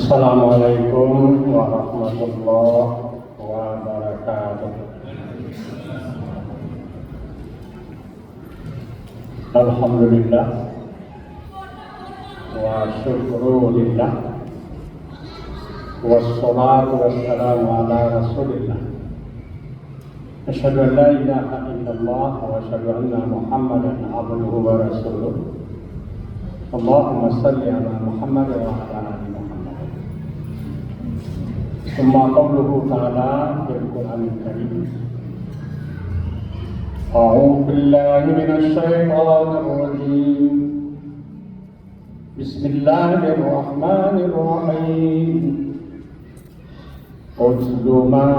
Assalamualaikum warahmatullahi wabarakatuh. Alhamdulillah wa syukrulillah wassalatu wassalamu ala rasulillah. Asyhadu an la ilaha illallah wa asyhadu anna Muhammadan abduhu wa rasuluh. Allahumma salli ala Muhammad wa ala ali Muhammad. Summa qawluhu ta'ala fil Qur'anil Karim. A'udzu billahi minasy syaithanir rajim. Bismillahirrahmanirrahim. Utlu ma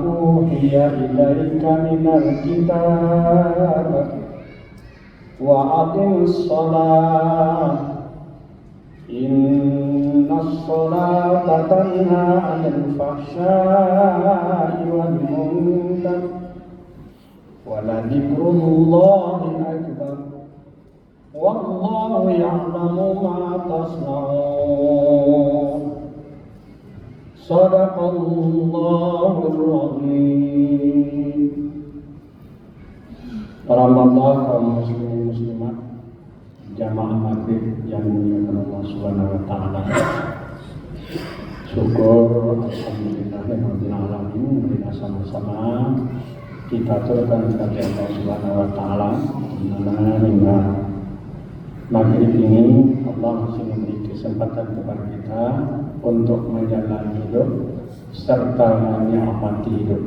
uhiya ilaika minal kitab wa aqimis shalah innas salata tanha 'anil fahsya'i wal munkar wa la dzikrullahi akbar wallahu ya'lamu ma tasna'un. Shadaqallahul azim. Para hamba kaum muslimin muslimat jamaah maghrib yang dimuliakan Allah Subhanahu wa taala. Syukur alhamdulillahirabbil alamin, marilah sama-sama kita aturkan kepada Allah Subhanahu wa taala hingga maghrib ini Allah masih memberi kesempatan kepada kita untuk menjalani hidup serta menikmati hidup.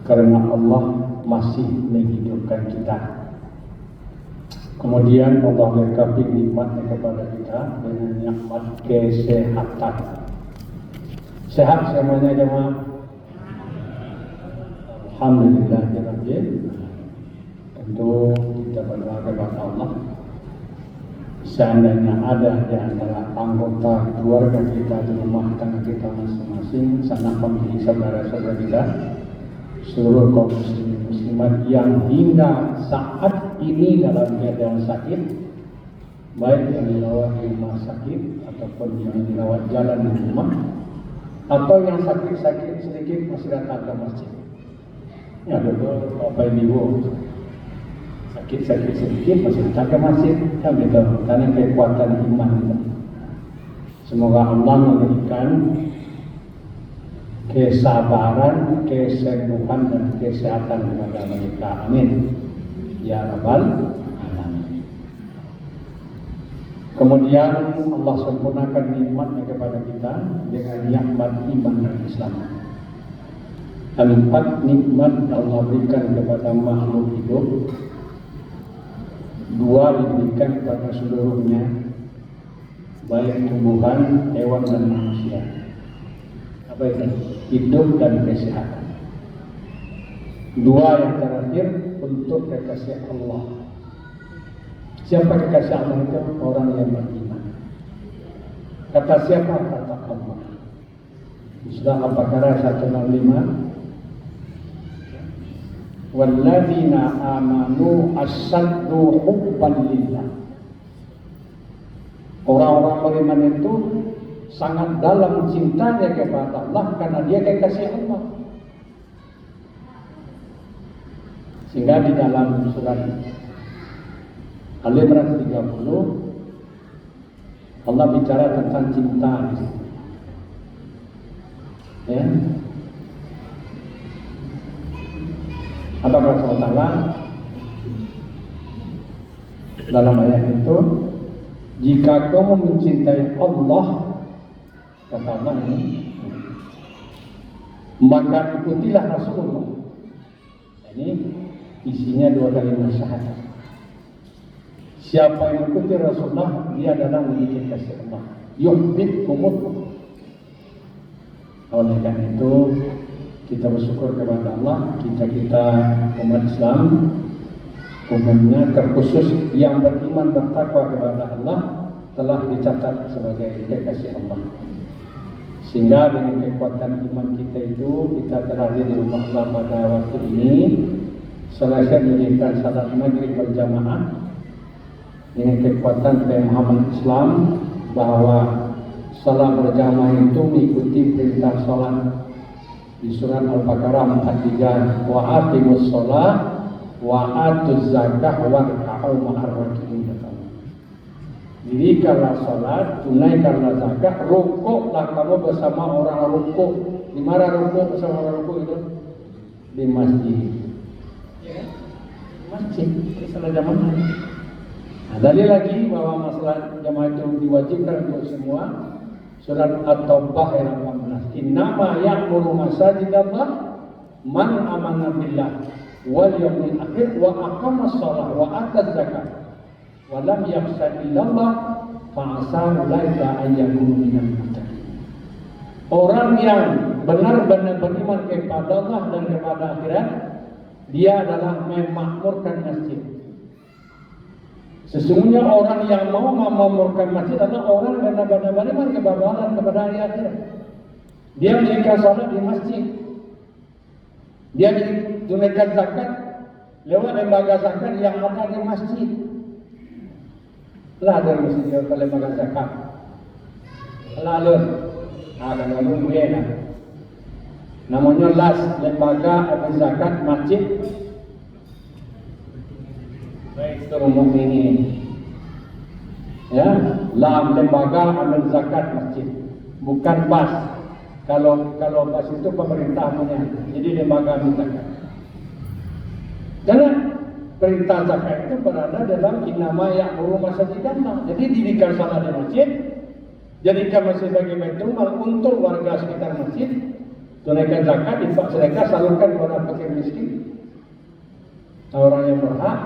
Karena Allah masih menghidupkan kita. Kemudian Allah lengkapi nikmatnya kepada kita dengan nikmat kesehatan. Sehat semuanya jemaah. Alhamdulillahirabbil. Tentu kita berdoa kepada Allah. Seandainya ada di antara anggota keluarga kita di rumah tangga kita masing-masing, sanak famili saudara-saudara kita, seluruh kaum muslimin muslimat yang hingga saat ini dalam keadaan sakit, baik yang dirawat di rumah sakit ataupun yang dirawat jalan di rumah, atau yang sakit-sakit sedikit masih datang ke masjid. Ya betul, Bapak Ibu, sakit-sakit sedikit masih datang ke masjid, kan betul, karena kekuatan iman kita. Semoga Allah memberikan kesabaran, kesembuhan dan kesehatan kepada mereka. Amin. Ya Rabbal Alamin. Kemudian Allah sempurnakan nikmatnya kepada kita dengan nikmat iman dan Islam. Empat nikmat Allah berikan kepada makhluk hidup, dua diberikan kepada seluruhnya, baik tumbuhan, hewan dan manusia. Apa itu? Hidup dan kesehatan. Dua yang terakhir untuk kekasih Allah. Siapa kekasih Allah itu? Orang yang beriman. Kata siapa? Kata Allah. Surah Al-Baqarah 165. Walladzina amanu asyaddu hubban lillah. Orang-orang beriman itu sangat dalam cintanya kepada Allah karena dia kekasih Allah. Sehingga di dalam surat Al-Imran 30 Allah bicara tentang cinta. Ya. Apa kata Allah dalam ayat itu? Jika kamu mencintai Allah, kata Allah ini, maka ikutilah Rasulullah. Ini isinya dua kalimat syahadat. Siapa yang ikuti Rasulullah, dia adalah memiliki kasih Allah. Yuhibbukumullah. Oleh karena itu, kita bersyukur kepada Allah, kita umat Islam, umumnya terkhusus yang beriman bertakwa kepada Allah telah dicatat sebagai kekasih Allah. Sehingga dengan kekuatan iman kita itu, kita terhadir di rumah Allah pada waktu ini, selesai menunaikan salat maghrib berjamaah dengan kekuatan keimanan Islam bahwa salat berjamaah itu mengikuti perintah salat di surat Al-Baqarah 43, wa aqimus shalah wa atuz zakah warka'u ma'ar raki'in. Dirikanlah salat, tunaikanlah zakat, rukuklah kamu bersama orang rukuk. Di mana rukuk bersama orang rukuk itu? Di masjid. Ya, masjid. Ini salah jamaah. Nah, dalil lagi bahwa masalah jamaah itu diwajibkan untuk semua. Surat At-Taubah ayat 18. Innama ya'muru masajidallah man amana billah wal yawmil akhir wa aqamas shalah wa ataz zakat wa lam yakhsha illallah fa asa ulaika an yakunu minal muttaqin. Orang yang benar-benar beriman kepada Allah dan kepada akhirat, dia adalah memakmurkan masjid. Sesungguhnya orang yang mau memakmurkan masjid adalah orang yang benar-benar beriman kepada Allah dan kepada hari akhirat. Dia mendirikan salat di masjid. Dia tunaikan zakat lewat lembaga zakat yang ada di masjid. Lah dari masjid ke lembaga zakat. Lalu ada namanya namanya LAS, lembaga zakat masjid. Baik Mukminin. Ya, lembaga amil zakat masjid. Bukan BAS. Kalau BAS itu pemerintah punya. Jadi lembaga amil zakat. Karena perintah zakat itu berada dalam innama ya'muru masajidallah. Jadi dirikan salat di masjid, jadikan masjid sebagai baitul mal untuk warga sekitar masjid, tunaikan zakat, infak sedekah, salurkan kepada fakir miskin, orang yang berhak.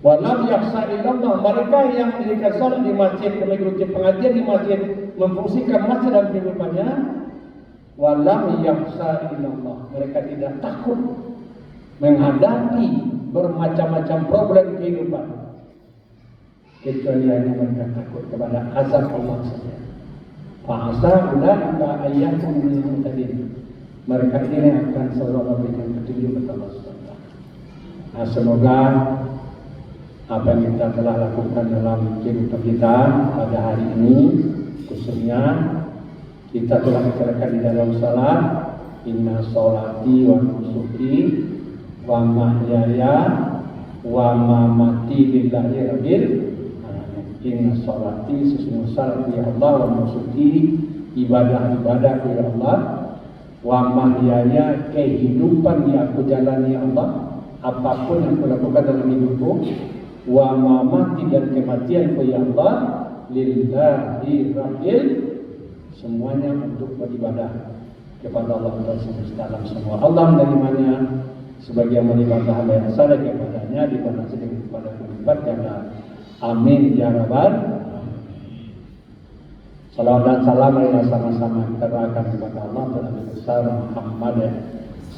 Walam yakhsha illallah, mereka yang mendirikan salat di masjid, mengikuti pengajian di masjid, memfungsikan masjid dalam kehidupannya, walam yakhsha illallah, mereka tidak takut menghadapi bermacam-macam problem kehidupan kecuali hanya mereka takut kepada azab Allah saja. Fa'asa ulaika ayyakum minal muhtadin, mereka ini akan selalu memberikan petunjuk kepada Allah SWT. Nah, semoga apa yang kita telah lakukan dalam kehidupan kita pada hari ini, khususnya kita telah mengerjakan di dalam salat, inna sholati wa nusuki wa mahyaya wa mamati lillahi rabbil alamin. Inna sholati, sesungguhnya salat ya Allah, wa nusuki, ibadah-ibadah ya Allah, wa mahyaya, kehidupan yang aku jalani ya Allah, apapun yang aku lakukan dalam hidupku, wa mamati, dan kematian ya Allah, lillahi rabbil, semuanya untuk beribadah kepada Allah dalam semua. Allah menerimanya sebagai beribadah hamba yang salah kepadanya, di mana sedikit kepada berlipat karena amin ya rabbal. Salawat dan salam marilah sama-sama kita doakan kepada Allah dan Nabi besar Muhammad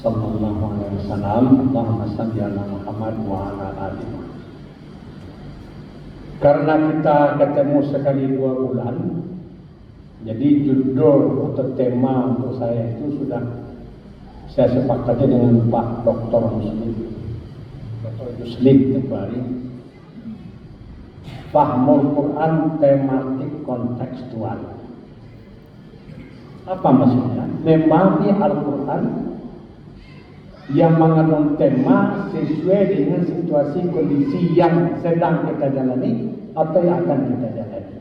sallallahu alaihi wasallam. Allahumma shalli ala Muhammad wa ala alihi. Karena kita ketemu sekali 2 bulan, jadi judul atau tema untuk saya itu sudah saya sepakati dengan Pak Dr. Muslim, Dr. Yuslim kembali. Fahmul Quran tematik kontekstual. Apa maksudnya? Memahami Al-Quran yang mengandung tema sesuai dengan situasi kondisi yang sedang kita jalani atau yang akan kita jalani.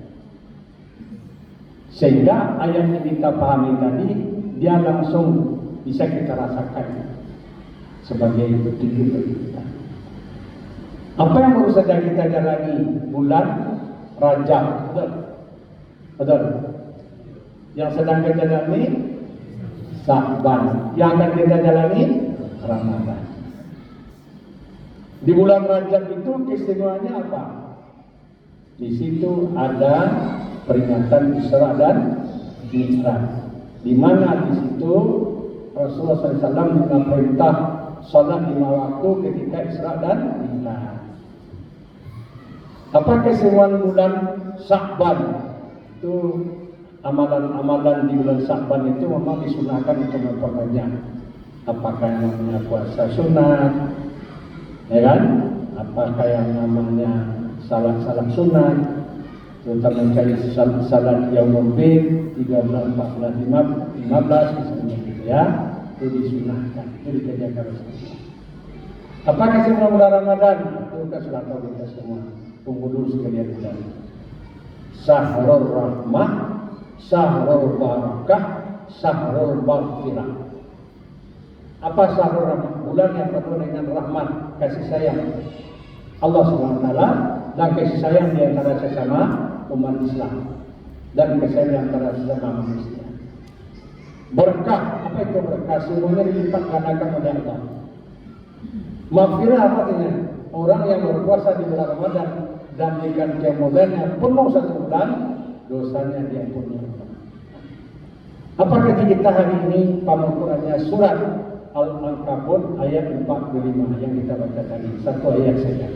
Sehingga ayat yang kita pahami tadi, dia langsung bisa kita rasakan sebagai petunjuk bagi kita. Apa yang baru saja kita jalani bulan Rajab, betul? Yang sedang kita jalani Sya'ban, yang akan kita jalani Ramadan. Di bulan Rajab itu keistimewaannya apa? Di situ ada peringatan Isra dan Mi'raj, di mana di situ Rasulullah SAW dengan perintah salat 5 waktu ketika Isra dan Mi'raj. Apa kesemuan bulan Sya'ban itu? Amalan-amalan di bulan Sya'ban itu memang disunahkan untuk memperbanyak. Apakah yang namanya puasa sunat, ya kan? Apakah yang namanya salat sunat, terutama mencari salat yaumul bid 13, 14, 15 misalnya gitu ya, itu disunahkan, itu dikerjakan Rasulullah. Apakah sebelum bulan Ramadan? Itu kan sudah tahu kita semua. Tunggu dulu sekalian bulan. Syahrul rahmah, syahrul barakah, syahrul maghfirah. Apa syahrul rahmah? Bulan yang penuh dengan rahmat, kasih sayang Allah SWT dan kasih sayang di antara sesama umat Islam dan kasih sayang di antara sesama manusia. Berkah, apa itu berkah? Semuanya dilipat gandakan oleh Allah. Maghfirah apa artinya? Orang yang berpuasa di bulan Ramadan dan dengan kemudiannya penuh satu bulan, dosanya diampuni Allah. Apakah kita hari ini pemaparannya surat Al-Ankabut ayat 45 yang kita baca tadi, satu ayat saja.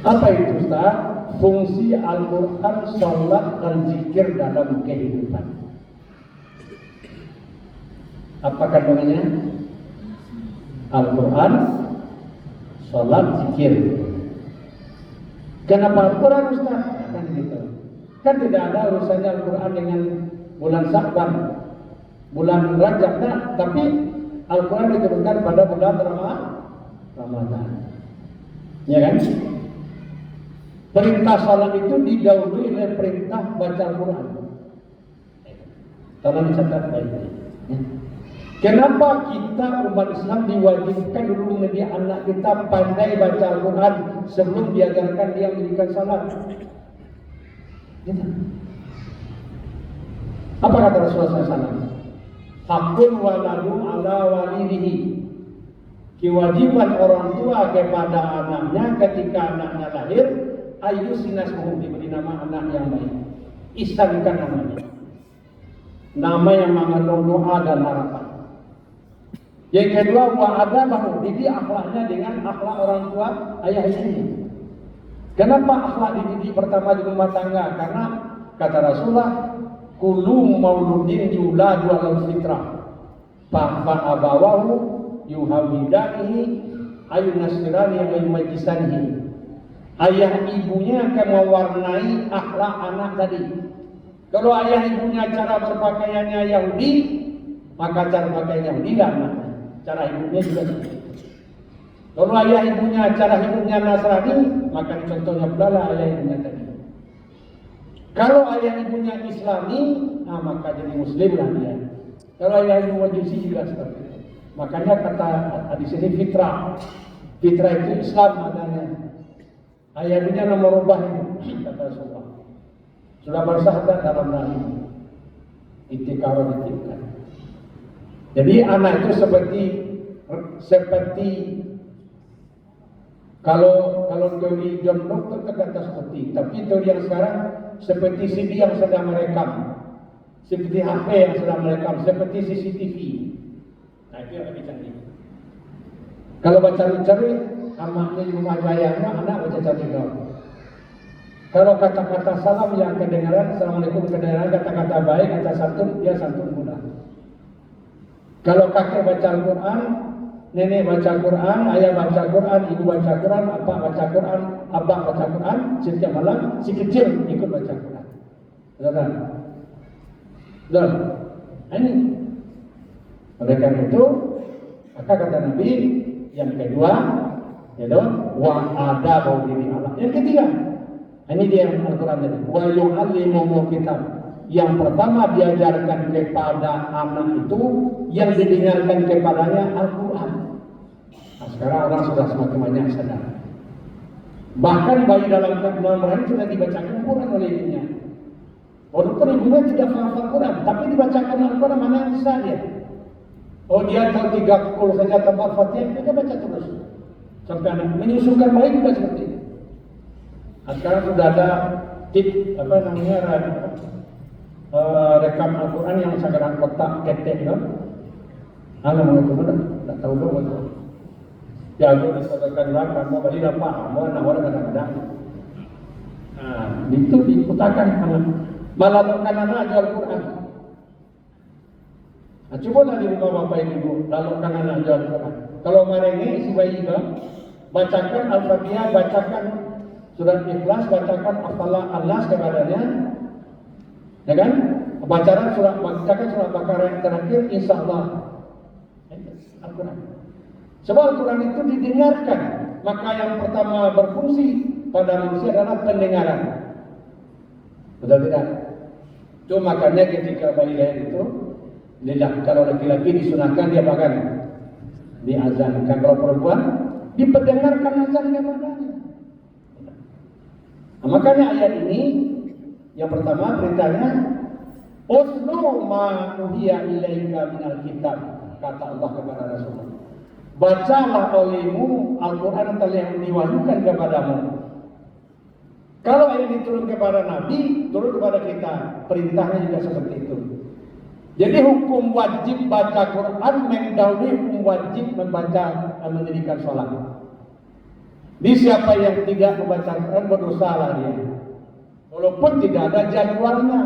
Apa itu Ustaz? Fungsi Al-Quran, salat dan zikir dalam kehidupan. Apa kandungannya? Al-Quran, salat, zikir. Kenapa Al-Quran Ustaz? Kan gitu. Kan tidak ada urusannya Al-Quran dengan bulan Sya'ban, bulan Rajab, tapi Al-Quran diturunkan pada bulan Ramadan. Ya kan? Perintah salat itu didahului oleh perintah baca Al-Quran. Tolong dicatat baik-baik. Kenapa kita umat Islam diwajibkan dulu mendidik anak kita pandai baca Al-Quran sebelum diajarkan dia mendirikan salat? Apa kata Rasulullah SAW? Hakul waladu ala walidihi. Kewajiban orang tua kepada anaknya ketika anaknya lahir, ayu sinasmuhum, diberi nama anak yang baik. Istankan namanya. Nama yang mengandung doa dan harapan. Yang kedua, wa'adabahu, dididik akhlaknya dengan akhlak orang tua ayah ibunya. Kenapa akhlak dididik pertama di rumah tangga? Karena kata Rasulullah, kullu mauludin yuladu alal fitrah fa abawahu yuhawidanihi ayunasirani ayumajisanihi. Ayah ibunya akan mewarnai akhlak anak tadi. Kalau ayah ibunya cara berpakaiannya Yahudi, maka cara pakaian Yahudi lah anaknya. Cara hidupnya juga seperti itu. Kalau ayah ibunya cara hidupnya Nasrani, maka contohnya pula lah ayah ibunya tadi. Kalau ayah ibunya Islami, maka jadi Muslim lah dia. Kalau ayah ibu Majusi juga seperti itu. Makanya kata di sini fitrah. Fitrah itu Islam adanya. Ayah ibunya nomor rubah itu, kata Rasulullah. Sudah bersyahadat dalam rahim. Itikaran itikad. Jadi anak itu seperti kalau teori John Locke itu kata seperti, tapi teori yang sekarang seperti CD yang sedang merekam, seperti HP yang sedang merekam, seperti CCTV. Nah itu yang lebih canggih. Kalau baca cari amaknya di rumah bayangnya, anak baca cari dong. Kalau kata-kata salam yang kedengaran, assalamualaikum kedengaran, kata-kata baik, kata santun, dia santun mudah. Kalau kakek baca Al-Quran, nenek baca Al-Quran, ayah baca Al-Quran, ibu baca Al-Quran, abah baca Al-Quran, abang baca Al-Quran, setiap malam si kecil ikut baca Al-Quran. Betul? Betul? Ini. Oleh karena itu, maka kata Nabi yang kedua, yaitu wa ada bau diri Allah. Yang ketiga, ini dia Al-Quran tadi. Wa yu'allimuhumul kitab. Yang pertama diajarkan kepada anak itu, yang didengarkan kepadanya Al-Quran. Nah, sekarang orang sudah semakin banyak sadar. Bahkan bayi dalam kandungan rahim sudah dibacakan Al-Quran oleh ibunya. Walaupun ibunya tidak faham Al-Quran, tapi dibacakan Al-Quran, mana yang bisa dia? Oh dia tahu 30 saja tambah Fatihah, dia baca terus. Sampai anak menyusukan bayi juga seperti itu. Nah, sekarang sudah ada tip, rekam Al-Quran yang sekarang kotak ketek itu. Namanya mana? Tak tahu dong betul. Ya itu disebutkan lah, kamu balik apa? Kamu nawar kadang-kadang. Nah, itu diputakan anak. Malah anak aja Al-Quran. Nah, cobalah di rumah bapak ibu, lalu anak aja Al-Quran. Kalau mereka si bayi itu, bacakan Al-Fatihah, bacakan surat Ikhlas bacakan An-Nas kepadanya, ya kan? Bacakan surat Baqarah yang terakhir, insya Allah. Al-Quran. Sebab Al-Quran itu didengarkan, maka yang pertama berfungsi pada manusia adalah pendengaran. Betul tidak? Itu makanya ketika bayi lahir itu, kalau laki-laki disunahkan dia bahkan diazankan, kalau perempuan diperdengarkan azannya padanya. Nah, makanya ayat ini yang pertama perintahnya uslu ma uhiya ilaika minal kitab, kata Allah kepada Rasulullah. Bacalah olehmu Al-Quran yang diwahyukan kepadamu. Kalau ini turun kepada Nabi, turun kepada kita, perintahnya juga seperti itu. Jadi hukum wajib baca Quran mendahului hukum wajib membaca dan mendirikan sholat. Di siapa yang tidak membaca Quran berdosa lah dia, walaupun tidak ada jadwalnya.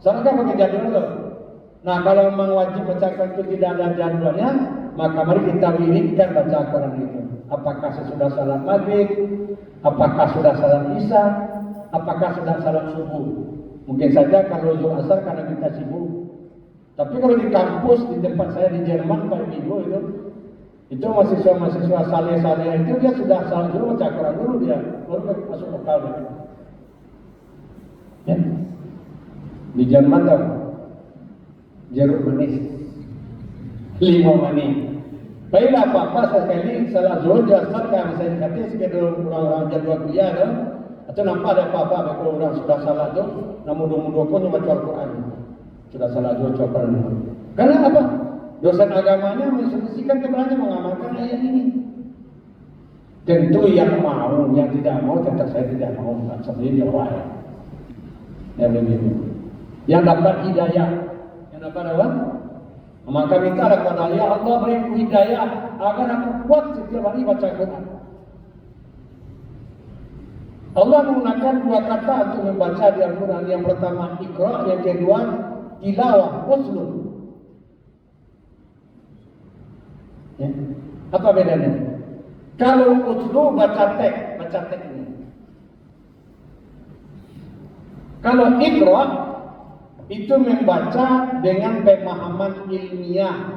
Salahkah pakai jadwal loh? Nah, kalau memang wajib baca Quran itu tidak ada jadwalnya, maka mari kita wiridkan baca Quran itu. Apakah sesudah salat maghrib, apakah sudah salat isya, apakah sudah salat subuh. Mungkin saja kalau zuhur asar karena kita sibuk. Tapi kalau di kampus di tempat saya di Jerman Pak Minggu itu mahasiswa saleh itu dia sudah salat dulu baca Quran dulu dia baru masuk lokal. Ya. Di Jerman tahu jeruk manis 5 manis. Baiklah apa-apa sekali salah zuhur jasad kan saya kata sekedar orang-orang jadwal kuliah tu atau nampak ada apa-apa kalau orang sudah salah tu namun mudah-mudahan pun baca Al-Quran sudah salah zuhur baca Al-Quran. Karena apa? Dosen agamanya menginstruksikan kepadanya mengamalkan ayat ini. Tentu yang mau, yang tidak mau tetap saya tidak mau. Sebenarnya jawab ya begitu. Yang dapat hidayah, yang dapat apa? Maka minta kepada Allah, ya Allah beriku hidayah agar aku kuat setiap hari baca Quran. Allah menggunakan 2 kata untuk membaca di Al-Quran. Yang pertama Iqra, yang kedua tilawah, uslu. Ya. Apa bedanya? Kalau uslu baca teks ini. Kalau Iqra itu membaca dengan pemahaman ilmiah.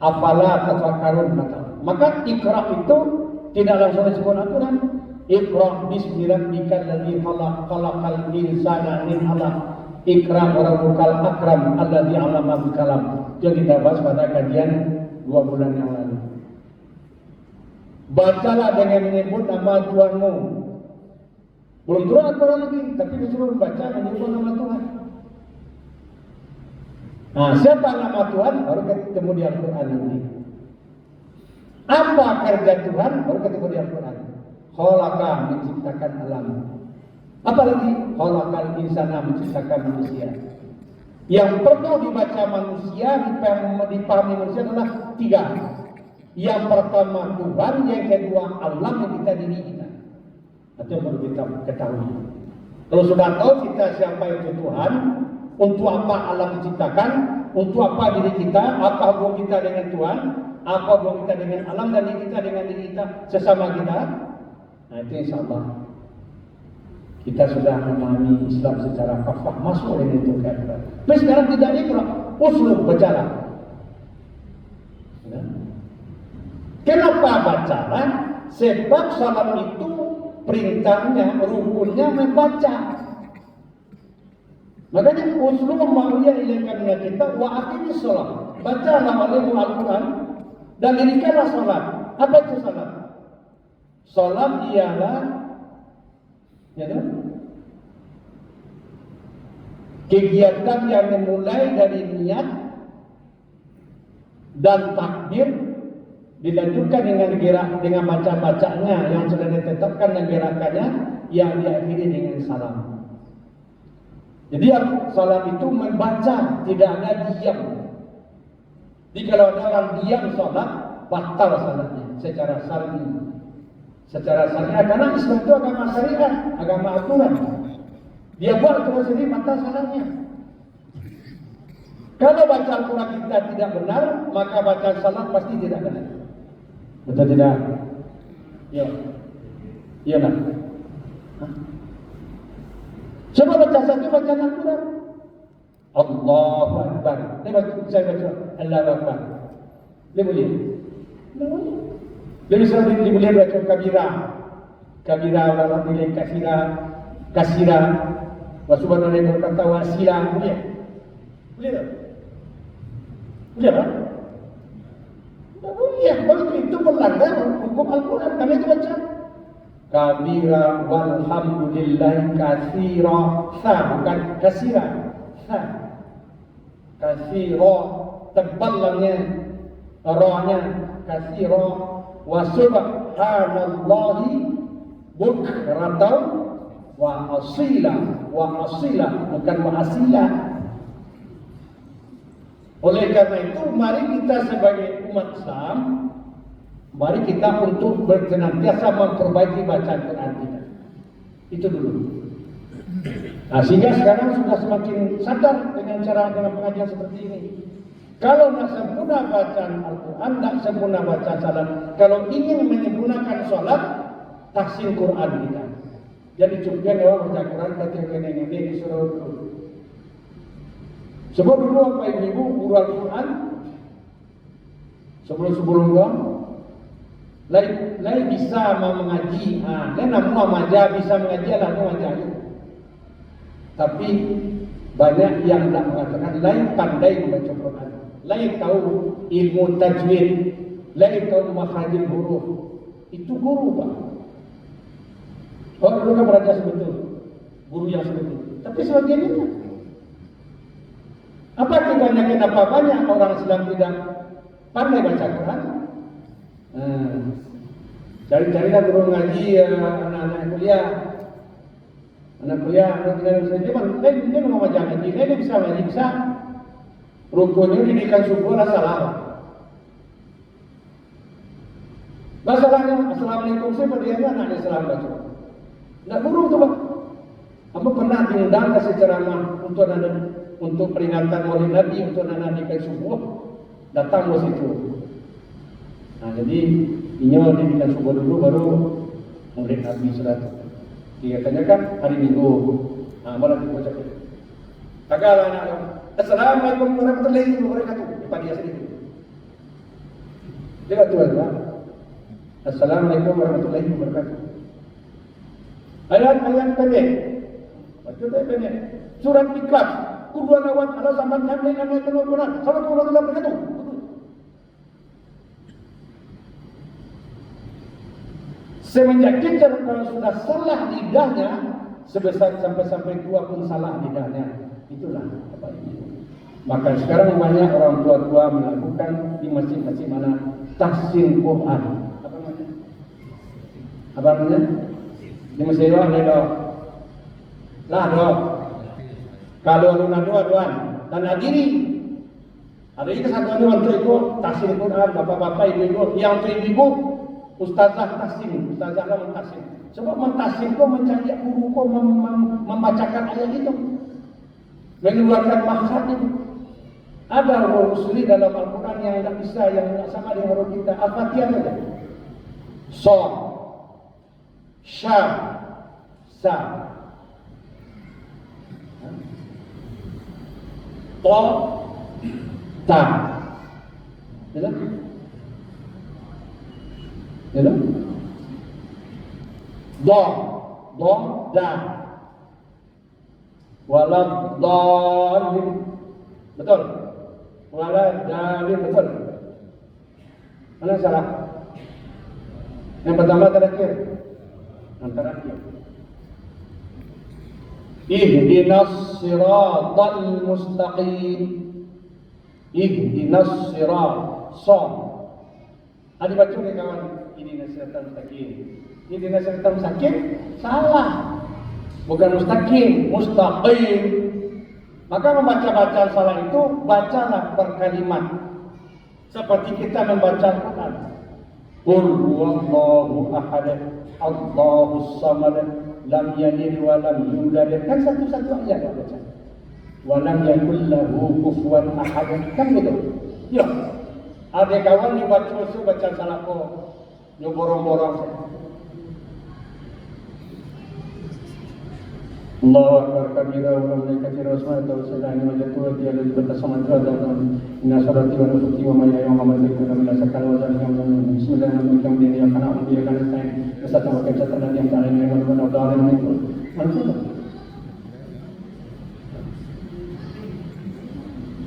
Afala tafakkarun kata. Maka Iqra itu tidak langsung disebut Al-Quran. Iqra bismi rabbikal ladzi khalaqal insana min 'alaq. Iqra wa rabbukal akram alladzi 'allama bil qalam. Itu kita bahas pada kajian 2 bulan yang lalu. Bacalah dengan menyebut nama Tuhanmu. Belum turun Al-Quran lagi, tapi disuruh membaca menyebut nama Tuhan. Nah, siapa nama Tuhan? Baru ketemu di Al-Quran ini. Apa kerja Tuhan? Baru ketemu di Al-Quran. Khalaqa, menciptakan alam. Apa lagi? Khalaqal insana, menciptakan manusia. Yang perlu dibaca manusia, dipahami manusia adalah 3. Yang pertama Tuhan, yang kedua alam yang kita diri kita. Itu yang perlu kita ketahui. Kalau sudah tahu kita siapa itu Tuhan, untuk apa alam diciptakan, untuk apa diri kita, apa hubungan kita dengan Tuhan, apa hubungan kita dengan alam dan diri kita dengan diri kita sesama kita. Nah itu insya Allah kita sudah memahami Islam secara kafah, masuk dengan itu kan. Tapi sekarang tidak Iqra, uslub bacalah. Kenapa bacalah? Sebab salat itu perintahnya, rukunnya membaca. Makanya uslub ma'uya ilaika minal kitab wa aqimis shalah. Bacalah olehmu Al-Quran dan dirikanlah salat. Apa itu salat? Salat ialah kegiatan yang dimulai dari niat dan takbir dilanjutkan dengan baca-bacanya yang sudah ditetapkan dan gerakannya yang diakhiri dengan salam. Jadi salat itu membaca, tidak ada diam. Jadi kalau ada orang diam salat, batal salatnya secara syar'i. Secara syariat, karena Islam itu agama syariat, agama aturan. Dia buat aturan sendiri, batal salatnya. Kalau baca Al-Quran kita tidak benar, maka baca salat pasti tidak benar. Betul tidak? Ya. Iya, Pak. Coba baca satu bacaan Al-Quran. Allahu Akbar. Saya baca Allahu Akbar. Dia boleh? Dia boleh. Dia bisa boleh baca kabira. Kabira orang nilai kasira. Wa subhanallahi berkata wasila. Boleh? Boleh tak? Boleh tak? Tak boleh. Kalau itu melanggar hukum Al-Quran. Kami itu baca kabira walhamdulillahi katsira. Bukan kasira. Katsira tebalnya ra-nya katsira wa subhanallahi bukratan wa asila bukan wa asila. Oleh karena itu mari kita sebagai umat Islam, mari kita untuk senantiasa memperbaiki bacaan Quran kita. Itu dulu. Nah, sehingga sekarang sudah semakin sadar dengan pengajian seperti ini. Kalau nak sempurna bacaan Al-Quran, nak sempurna bacaan salat. Kalau ingin menyempurnakan salat, tahsin Quran kita. Jadi cukup orang baca Quran, tapi ini disuruh dulu. Sebab dulu apa ibu guru Al-Quran, sebelum lain bisa mengaji. Dan nama maja bisa mengaji adalah maja. Tapi banyak yang tak mengatakan lain pandai membaca Quran, lain tahu ilmu tajwid, lain tahu makhrajul huruf. Itu guru Pak. Orang dulu kan belajar sebetul, guru yang sebetul. Tapi sebagian ini, apa akibatnya kenapa banyak orang Islam tidak pandai baca Quran? Cari-carilah guru ngaji anak-anak kuliah. Anak kuliah, anak tinggal dia mau ngaji ngaji, dia bisa ngaji bisa. Rukunnya didikan subuh lah salah. Masalahnya assalamualaikum saya pada dia anak Islam baca. Nggak guru tuh Pak. Apa pernah diundang kasih ceramah untuk peringatan Maulid Nabi untuk anak didikan subuh, datang ke situ. Nah jadi ini didikan subuh dulu baru Maulid Nabi sudah. Katanya kan hari Minggu. Malah dibaca. Tagala anak. Assalamualaikum warahmatullahi wabarakatuh. Pagi dia sedikit. Dia tuan lah. Assalamualaikum warahmatullahi wabarakatuh. Ayat pendek. Baca pendek. Surat Ikhlas. Qul huwallahu ahad, samad lam yalid walam yulad walam yakul lahu kufuwan ahad. Assalamualaikum warahmatullahi wabarakatuh. Semenjak kita kalau sudah salah lidahnya, sampai tua pun salah lidahnya, itulah apa ini. Maka sekarang banyak orang tua melakukan di masjid-masjid mana tahsin Quran. Apa namanya? Di masjid ada lah. Kalau luna dua-duan dan hadiri. Ada itu satu untuk ikut tahsin Quran, bapak-bapak ibu-ibu yang untuk ibu Ustazah tahsin, ustazah mentahsin. Sebab mentahsin itu mencari guru kau membacakan ayat itu, mengeluarkan makhraj itu. Ada huruf sulit dalam Al-Quran yang tidak bisa, yang tidak sama dengan huruf kita. Al-Fatihah saja. So, sha, sa, to, ta. Jelas? Jelas? Do, da. Walad dalin. Betul? Walad dalin, betul? Mana yang salah? Yang pertama terakhir. Yang terakhir. Ihdinas siratal mustaqim. Ihdinas sirat. Som. Ada baca ni kawan. Ihdinas siratal mustaqim. Ihdinas siratal mustaqim salah. Bukan mustaqim, mustaqim. Maka membaca bacaan salah itu bacalah berkalimat seperti kita membaca Al-Quran. Qul huwallahu ahad, Allahus samad, lam yalid wa lam yulad. Kan satu-satu ayat baca. Wa lam yakul lahu kufuwan ahad. Kan gitu. Ya. Ada kawan dibaca bacaan salah kok. Yo borong-borong. Allahu akbar kabira wa la kathira wa salatu wa salamu ala rasulillah alladhi batasama tawadan inna salati wa nusuki wa mahyaya wa mamati wa la sakal wa zalim bismillahirrahmanirrahim ya kana umbi ya kana sain nasata wa kacatan yang ta'ala wa wa da'ala minkum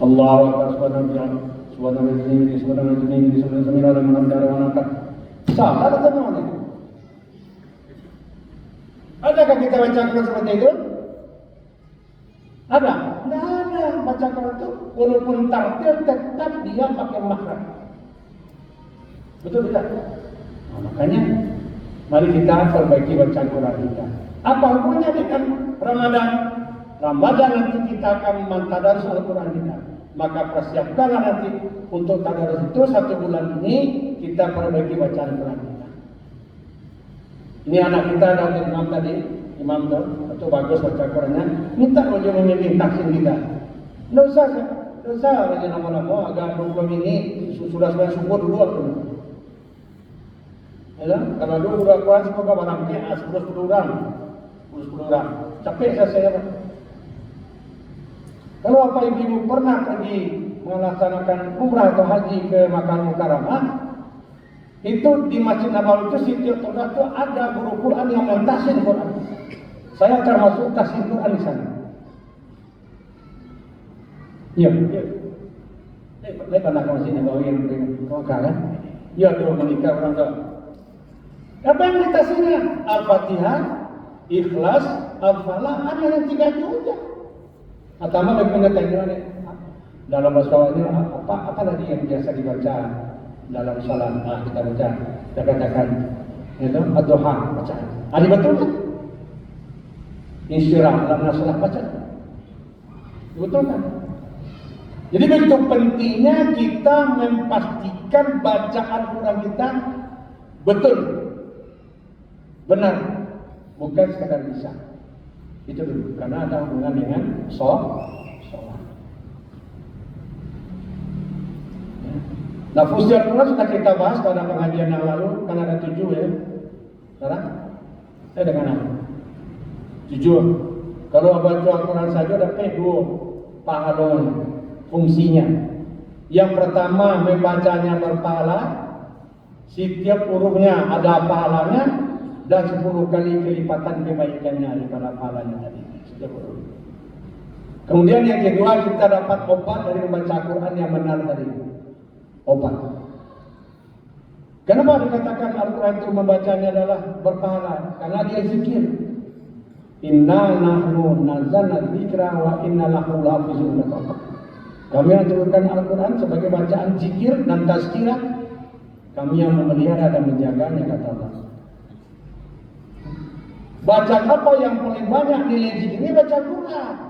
Allahu akbar subhanallahi salah teman-teman. Adakah kita baca Quran seperti itu? Ada? Tidak ada. Baca Quran itu walaupun tartil tetap dia pakai makhraj. Betul tidak? Nah, makanya mari kita perbaiki bacaan Quran kita. Apa hubungannya dengan Ramadan? Ramadan nanti kita akan mentadarus Al-Quran kita. Maka persiapkanlah nanti untuk tadarus itu 1 bulan ini kita perbaiki bacaan Quran kita. Ini anak kita dan imam tadi, imam itu bagus baca Qurannya. Minta Rojo membimbing taksin kita. Tidak usah Rojo nama-nama agak 20 menit sudah subuh dulu aku. Ya, kalau dulu udah Quran semoga barangnya 10 orang. Capek saya. Kalau apa ibu pernah pergi melaksanakan umrah atau haji ke Makkah Mukarramah, itu di Masjid Nabawi itu setiap tahun itu ada guru Quran yang mentahsin Quran. Saya termasuk tahsin Quran di sana. Iya. Lepas nak Masjid Nabawi yang Makkah kan? Iya tuh menikah orang tua. Apa yang ditahsinnya? Al-Fatihah, Ikhlas, Al-Falah, ada yang 3 itu aja. Atama bagaimana tanya dalam bahasa ini apa tadi yang biasa dibaca dalam salat? Kita baca, kita katakan itu ad-duha bacaan. Ada betul kan? Insyirah dalam salat baca. Betul kan? Jadi begitu pentingnya kita memastikan bacaan Quran kita betul, benar, bukan sekadar bisa. Itu dulu, karena ada hubungan dengan sholat. Nah, fusilat Quran sudah kita bahas pada pengajian yang lalu, kan ada 7 ya. Sekarang, saya dengan apa? 7. Kalau baca Quran saja ada 2 pahala fungsinya. Yang pertama, membacanya berpahala, setiap hurufnya ada pahalanya, dan 10 kali kelipatan kebaikannya daripada pahalanya tadi. Kemudian yang kedua, kita dapat obat dari membaca Quran yang benar tadi. Obat. Kenapa dikatakan Al-Quran itu membacanya adalah berpahala? Karena dia zikir. Inna nahnu nazzalna dzikra wa inna lahu lahafizun. Kami yang turunkan Al-Quran sebagai bacaan zikir dan tazkirah. Kami yang memelihara dan menjaganya, kata Allah. Baca apa yang paling banyak nilai zikir ini? Baca Quran.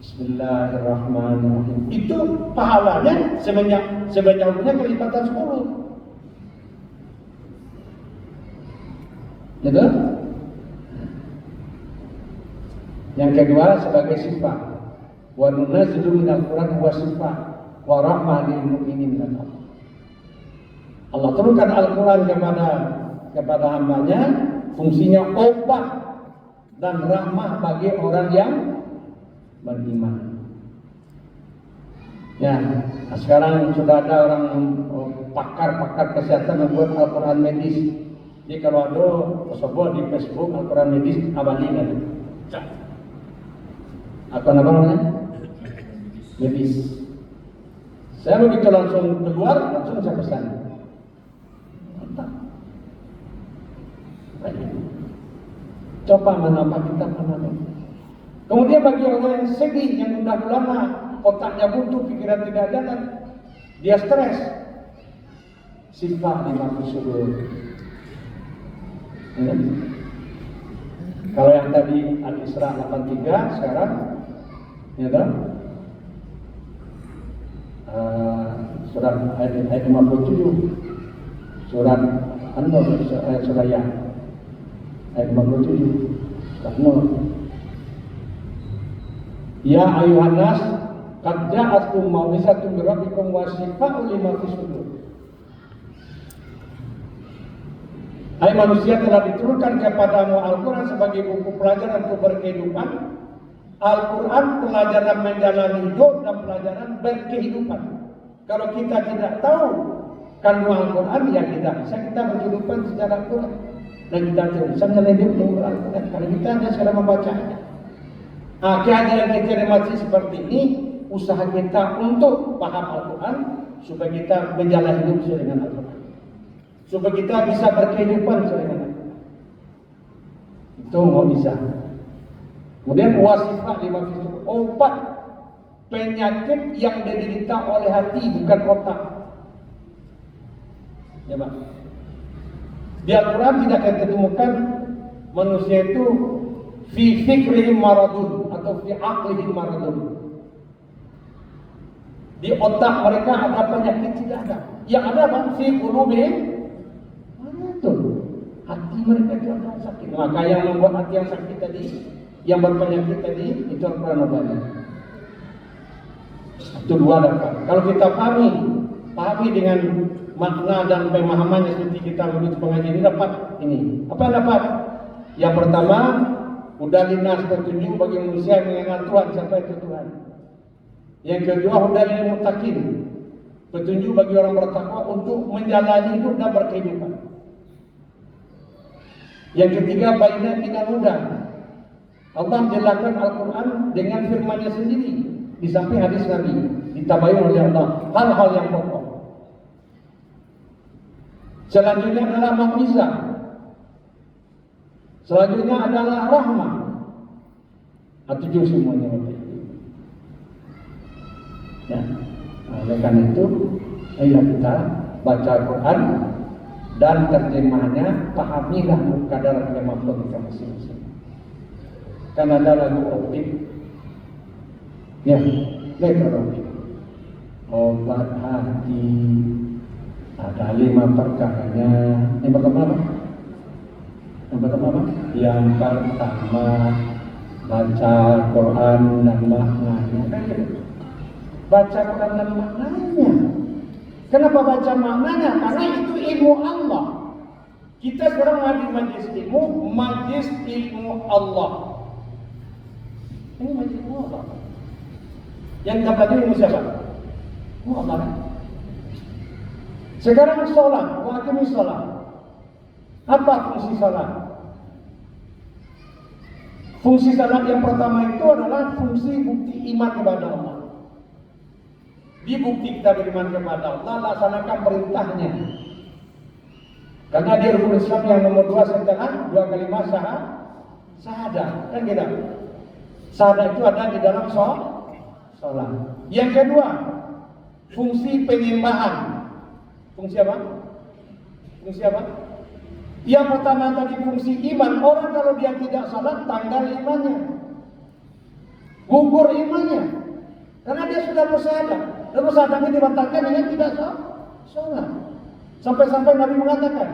Bismillahirrahmanirrahim. Itu pahalanya sebanyak-banyaknya kelipatan 10. Betul? Yang kedua sebagai sifat. Wa nunazzilu minal Qur'an wa sifat wa rahmah lil mu'minin. Allah turunkan Al-Quran kepada hambanya, fungsinya obat dan rahmah bagi orang yang beriman. Ya, sekarang sudah ada orang pakar kesehatan membuat Al-Quran medis. Jadi kalau ada tersebut di Facebook Al-Quran medis abadi kan? Apa namanya? Medis. Saya begitu langsung keluar, langsung saya pesan. Coba menambah kita menambah. Kemudian bagi orang yang sedih, yang sudah lama otaknya buntu, pikiran tidak jalan, dia stres. Sifat 50 sudur. Ya. Kalau yang tadi Al-Isra 83, sekarang ya kan? Surat ayat 57. Surat An-Nur, surah ya. Ayat 57. Surat Nur. Ya ayuhan nas, qad ja'atkum mau'izatun min rabbikum wa shifaa'un lima fis sudur. Hai manusia, telah diturunkan kepadamu Al-Quran sebagai buku pelajaran untuk berkehidupan. Al-Quran pelajaran menjalani hidup dan pelajaran berkehidupan. Kalau kita tidak tahu kandungan Al-Quran, ya tidak bisa kita berkehidupan secara Al-Quran. Dan kita tidak bisa menjalani hidup dengan Al-Quran kalau kita hanya sekedar membacanya. Kehadiran kita masih seperti ini, usaha kita untuk paham Al-Quran supaya kita menjalani hidup sesuai dengan Al-Quran, supaya kita bisa berkehidupan sesuai dengan Al-Quran. Itu nggak bisa. Kemudian wasifah 5 obat penyakit yang diderita oleh hati, bukan otak. Ya Pak. Di Al-Quran tidak akan ditemukan manusia itu fi fikrihim maradun atau fi aqlihim maradun. Di otak mereka ada penyakit, tidak ada. Yang ada apa? Fi qulubihim maradun. Hati mereka itu ada sakit. Maka yang membuat hati yang sakit tadi, yang berpenyakit tadi, itu Al-Quran obatnya. Itu dua dapat. Kalau kita pahami dengan makna dan pemahamannya seperti kita menuju pengajian ini, dapat ini. Apa yang dapat? Yang pertama, udah dinas petunjuk bagi manusia yang mengenal Tuhan, siapa itu Tuhan. Yang kedua, udah lil muttaqin, petunjuk bagi orang bertakwa untuk menjalani hidup dan berkehidupan. Yang ketiga, bainah tidak mudah. Allah menjelaskan Al-Quran dengan firman-Nya sendiri di samping hadis Nabi, ditabayun oleh Allah hal-hal yang pokok. Selanjutnya adalah mau'izah. Selanjutnya adalah rahmah. Tujuh semuanya. Ya, oleh karena itu, ayo kita baca Al-Quran dan terjemahannya, pahamilah kadar kemampuan kita masing-masing. Karena ada lagu opik, ya, letter opik, obat hati, ada 5 perkaranya. Yang pertama apa? Yang pertama baca Quran dan maknanya. Baca Quran dan maknanya. Kenapa baca maknanya? Karena itu ilmu Allah. Kita sekarang ada majlis ilmu Allah. Ini majlis ilmu Allah. Yang dapat ilmu siapa? Ilmu Allah. Sekarang sholat, waktu sholat. Apa fungsi sholat? Fungsi sholat yang pertama itu adalah fungsi bukti iman kepada Allah. Di bukti kita beriman kepada Allah, laksanakan perintahnya. Karena dia rukun Islam yang nomor 2 setelah 2 kalimat syahadah. Kan kita syahadah itu ada di dalam sholat. Yang kedua, fungsi penyembahan. Fungsi apa? Yang pertama tadi fungsi iman. Orang kalau dia tidak salat, tanggal imannya, gugur imannya, karena dia sudah bersyahadat. Dan bersyahadatnya dibatalkan dengan tidak salat. Sampai-sampai Nabi mengatakan,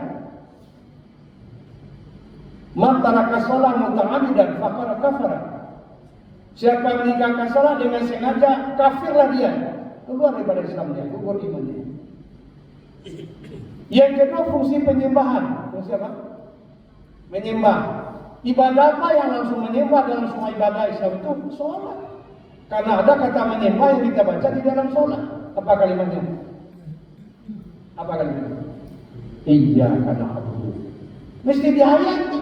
man taraka shalah muta'ammidan faqad kafara. Siapa meninggalkan salat dengan sengaja, kafirlah dia, keluar daripada Islam, dia gugur imannya. Yang kedua, fungsi penyembahan. Fungsi apa? Menyembah. Ibadah apa yang langsung menyembah dalam semua ibadah Islam itu? Sholat. Karena ada kata menyembah yang kita baca di dalam sholat. Apa kalimatnya? Iyyaka na'budu. Mesti dihayati.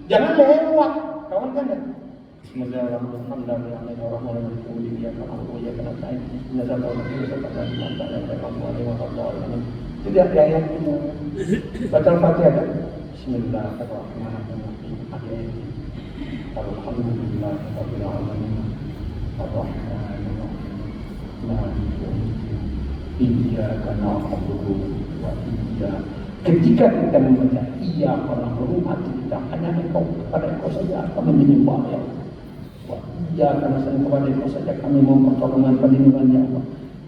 Jangan lewat. Kawan kan? Tidak ada ayat ini. Baca Al-Fatihah kan? Bismillahirrahmanirrahim. Alhamdulillahirabbil alamin. Arrahmanirrahim. Maliki yaumiddin. Iyyaka na'budu wa iyyaka. Ketika kita membaca iyyaka na'budu, hati kita hanya kepada Engkau saja kami menyembah ya Allah. Wa iyyaka nasta'in, kepada Engkau saja kami mohon pertolongan perlindungan ya Allah.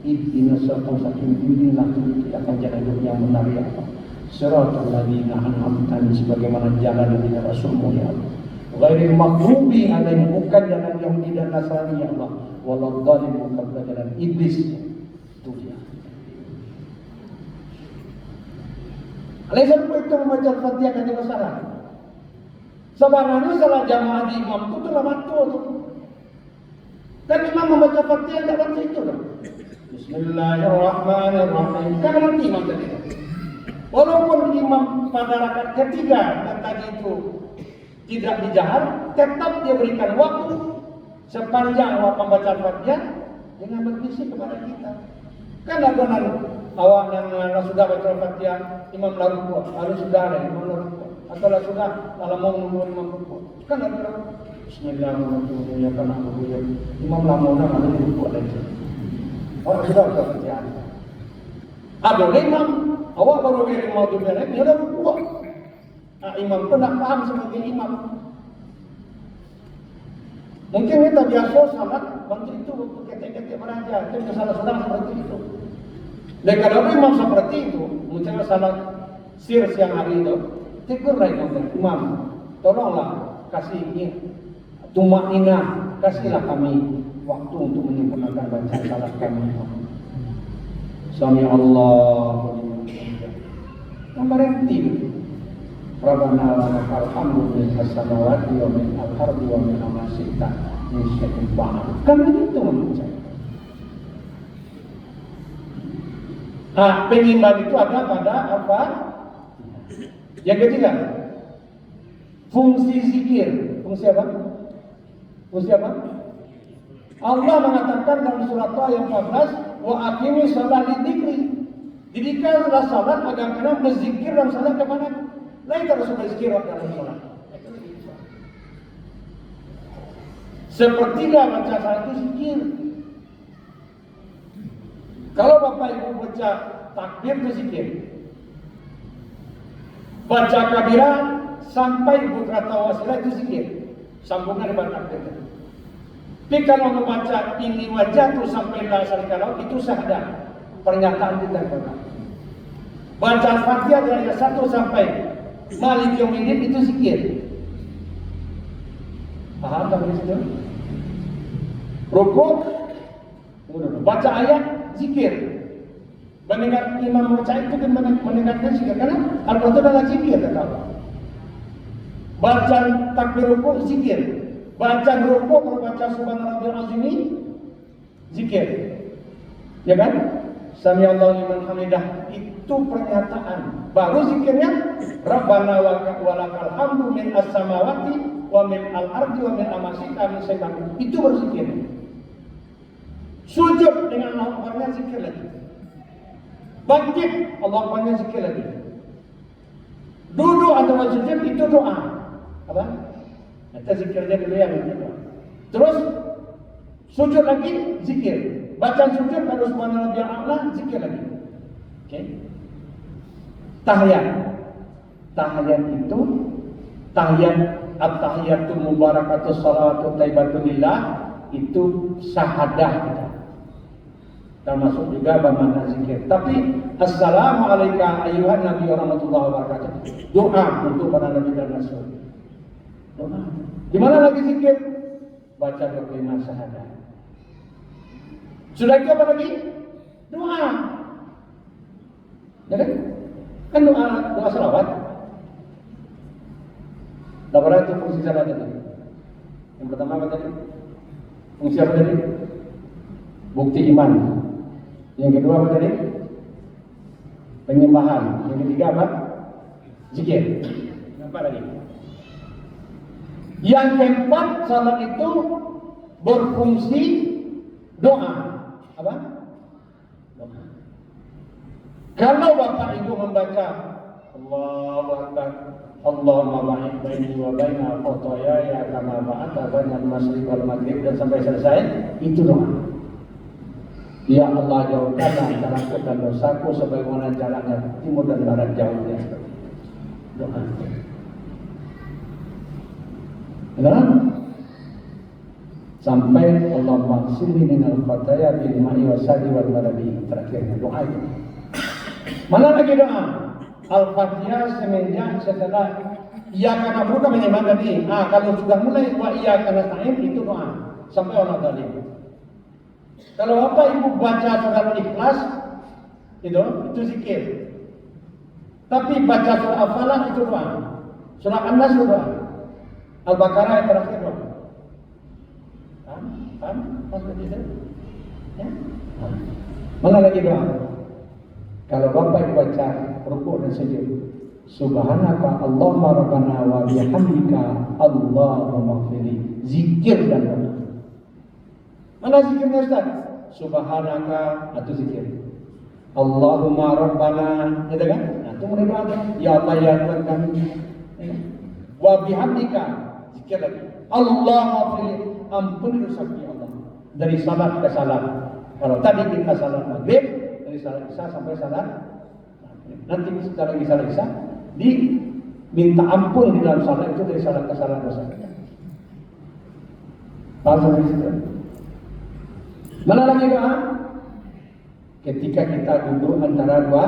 Ihdinas siratal mustaqim, bimbinglah kita akan jalan hidup yang benar ya Allah. Siratal ladzina an'amta alaihim, sebagaimana jalan yang Rasulmu ya Allah. Ghairil maghdubi alaihim, bukan jalan Yahudi dan Nasrani ya Allah. Waladhdallin, bukan jalan iblis. Itu dia. Alasan itu membaca Al-Fatihah kan tidak salah. Sebenarnya salah jamaah di imam itu telah mantul tuh. Dan imam membaca Fatihah tidak baca itu loh. Bismillahirrahmanirrahim. Kan nanti imam tadi. Walaupun imam pada rakaat ketiga yang tadi itu tidak dijahar, tetap dia berikan waktu sepanjang waktu membaca Al-Fatihah dengan berbisik kepada kita. Kan adonan awak yang sudah baca Al-Fatihah, imam lalu kuat, lalu sudah ada imam lalu kuat, atau lalu sudah dalam mau menunggu imam kuat. Kan ada Bismillahirrahmanirrahim. Imam lama lalu kuat lagi. Orang sudah baca Al-Fatihah. Ada imam, awak baru beri mau tu beri, dia dah kuat. Imam pun tak paham sebagai imam. Mungkin kita biasa salat waktu itu ketik-ketik beraja, itu salah-salah seperti itu. Dan kalau imam seperti itu, misalnya salat sir siang hari itu, tegurlah imam, tolonglah kasih tumakninah, kasihlah kami waktu untuk menyempurnakan bacaan salat kami. Sami Allah yang berhenti. Rabbana wa lakal hamdu min as-samawati wa min al-ardi wa min ma syi'ta min syai'in ba'd. Kan begitu membaca. Penyimbangan itu ada pada apa? Yang ketiga, fungsi zikir. Fungsi apa? Fungsi apa? Allah mengatakan dalam surat Taha yang 14, wa aqimi shalah lidzikri. Didirikanlah salat agar kalian berzikir dalam salat kepada lain harus berzikir dalam salat. Sepertiga baca salat itu zikir. Kalau Bapak Ibu baca takbir itu zikir. Baca kabiran sampai kata wasilah itu zikir. Sambungan dengan takbir. Tapi kalau membaca ini wajah itu sampai dasar kalau itu syahadat. Pernyataan kita kepada. Baca Al-Fatihah dari ayat 1 sampai Malik Yaumiddin itu zikir. Paham tak itu? Rukuk, baca ayat zikir. Mendengar imam baca itu kan mendengarkan zikir karena Al-Fatihah adalah zikir kata Allah. Baca takbir rukuk zikir. Baca rukuk kalau baca subhanallahil azim zikir. Ya kan? Sami Allahu liman hamidah itu pernyataan. Baru zikirnya Rabbana wa lakal hamdu min as-samawati wa min al-ardi wa min ma syi'ta min syai'in. Itu baru zikir. Sujud dengan Allah Akbarnya zikir lagi. Bangkit Allah Akbarnya zikir lagi. Duduk atau sujud itu doa. Apa? Kita zikirnya dulu ya. Terus sujud lagi zikir. Baca sujud kalau subhanallah biar Allah zikir lagi. Oke. Tahiyat. Tahiyat itu at-tahiyatul mubarakatus salawatu thayyibatulillah itu syahadah. Termasuk juga bagaimana zikir. Tapi assalamualaikum ayyuhan nabi warahmatullahi wabarakatuh. Doa untuk para nabi dan rasul. Doa. Di mana lagi zikir? Baca 25 syahadah. Sudah itu apa lagi? Doa. Ya kan? Kan doa salawat. Berapa itu fungsi salat tadi? Yang pertama apa tadi? Fungsi apa tadi? Bukti iman. Yang kedua apa tadi? Penyembahan. Yang ketiga apa? Zikir. Apa lagi? Yang keempat, salat itu berfungsi doa. Apa? Doa. Kalau Bapak Ibu membaca Allahu Akbar, Allahumma ba'id baini wa baina khotoyaya kama ba'adta bainal masyriq wal maghrib dan sampai selesai, itu doa. Ya Allah, jauhkanlah antara aku dan dosaku sebagaimana jaraknya timur dan barat jauhnya. Doa. Benar? Sampai Allah maksini minal khataya bil ma'i wasadi wal baradi. Terakhirnya doa itu. Mana lagi doa? Al-Fatihah semenjak setelah Iyyaka na'budu menyembah tadi. Kalau sudah mulai wa iyyaka nasta'in itu doa sampai orang tadi. Kalau Bapak Ibu baca surat Ikhlas itu zikir. Tapi baca surah Al-Falaq itu doa. Surah An-Nas itu doa. Al-Baqarah yang terakhir doa. Paham? Tidak? Ya? Mana lagi doa? Kalau Bapak baca rukuk dan sujud, Subhanaka Allahumma rabbana wa bihamdika Allahumma ighfirli. Zikir dan doa. Mana zikirnya Ustaz? Subhanaka, itu zikir. Allahumma rabbana, gitu kan? Nah, itu mulai doa. Ya Allah ya Tuhan kami. Wa bihamdika, zikir lagi. Allahumma ighfirli, ampuni dosa ya Allah. Dari salat ke salat. Kalau tadi kita salat maghrib, dari salat isya sampai salat maghrib. Nanti setelah lagi salat isya, diminta ampun di dalam salat itu dari salat ke salat dosa. Paham sampai situ? Mana lagi doa? Ketika kita duduk antara dua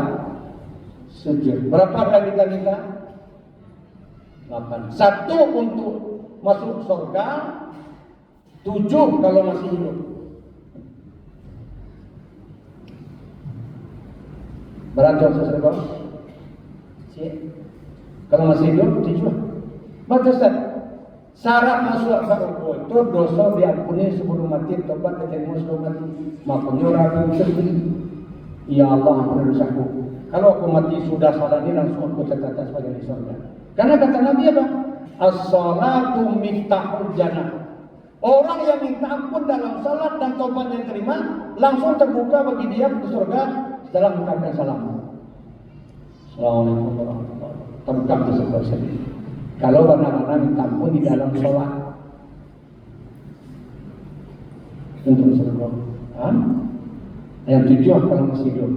sujud. Berapa kali kita minta? 8. 1 untuk masuk surga, 7 kalau masih hidup. Berapa surga? Kalau masih hidup, 7. Baca Ustaz. Syarat masuk surga itu dosa diampuni sebelum mati, tobat diterima sebelum mati. Makanya ragu sedih. Ya Allah, ampuni dosaku. Kalau aku mati sudah salat ini langsung aku catat sebagai di surga. Karena kata Nabi apa? As-salatu miftahul jannah. Orang yang minta ampun dalam salat dan tobat yang terima, langsung terbuka bagi dia ke surga setelah mengucapkan salam. Assalamualaikum warahmatullahi wabarakatuh. Terbuka ke surga sendiri. Kalau benar-benar minta ampun di dalam sholat untuk surga. Yang 7 kalau masih hidup.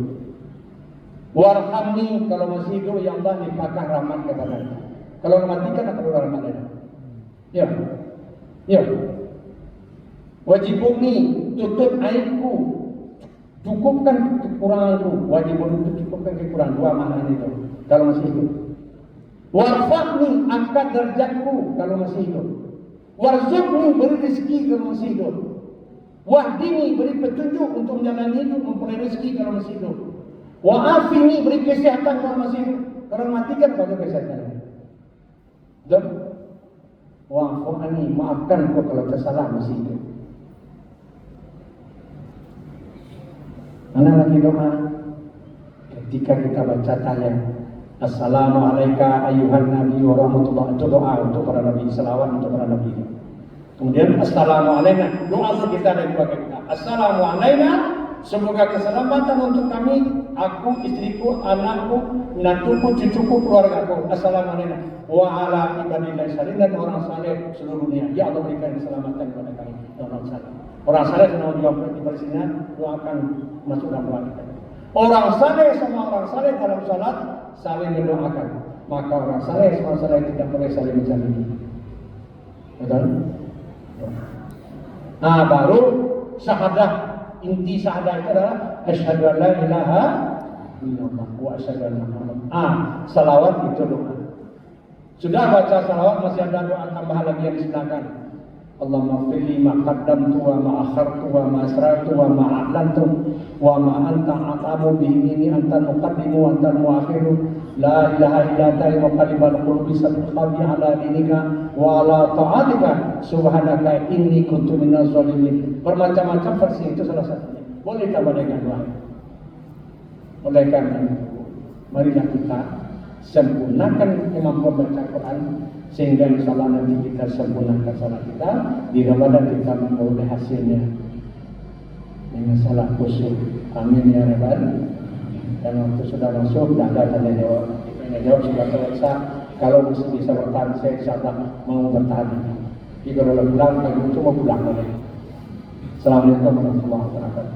Warhamni kalau masih hidup, ya Allah limpahkan rahmat kepada-Nya. Kalau matikan akan rahmat Allah. Ya. Ya. Wajibuni, tutup aibku. Cukupkan kekuranganku. Wajibuni cukupkan kekurangan. 2 maknanya itu. Kalau masih hidup. Warfa'ni, angkat derajatku kalau masih hidup. Warzuqni, beri rezeki kalau masih hidup. Wahdini, beri petunjuk untuk menjalani hidup, memperoleh rezeki kalau masih hidup. Wa'afini, beri kesehatan kalau masih hidup. Kalau matikan pada kesehatan. Dan wa'afani, maafkan kau kalau tersalah masih hidup. Mana lagi doa? Ketika kita baca tahiyat, Assalamualaikum ayuhan nabi wa rahmatullah. Itu doa untuk para nabi, salawat untuk para nabi. Kemudian Assalamualaikum, doa kita dari keluarga kita. Assalamualaikum, semoga keselamatan untuk kami, aku, istriku, anakku, menantuku, cucuku, keluargaku. Assalamualaikum. Wa ala ibadillah salihin, dan orang saleh seluruh dunia. Ya Allah berikan keselamatan kepada kami. Orang saleh. Orang saleh senang juga di Palestina, doakan masuk dalam doa kita. Orang saleh sama orang saleh dalam salat saling mendoakan. Maka orang saleh sama saleh tidak boleh saling menjalimi. Betul? Nah, baru syahadah. Inti syahadah itu adalah asyhadu an la ilaha illallah wa asyhadu anna Muhammadan. Salawat itu doa. Sudah baca salawat, masih ada doa tambahan lagi yang disebelahkan. Allahumma fili ma qaddamtu wa ma akhartu wa ma asrartu wa ma a'lantu wa ma anta a'lamu bihi ini anta muqaddimu wa anta muakhiru la ilaha illa anta muqallibal qulubi sabbi ala dinika wa ala ta'atika subhanaka inni kuntu minaz zalimin. Bermacam-macam versi itu salah satunya. Boleh tambah dengan doa. Oleh karena itu, marilah kita sempurnakan kemampuan baca Quran sehingga insyaallah nanti kita sempurnakan salat kita di Ramadan, kita memperoleh hasilnya dengan salat khusyuk. Amin ya rabbal alamin. Dan waktu sudah masuk, tidak ada tanya jawab. Tanya jawab sudah selesai. Kalau masih bisa bertahan, saya insyaallah mau bertahan. Jika kalau pulang, kalau cuma pulang lagi. Assalamualaikum warahmatullahi wabarakatuh.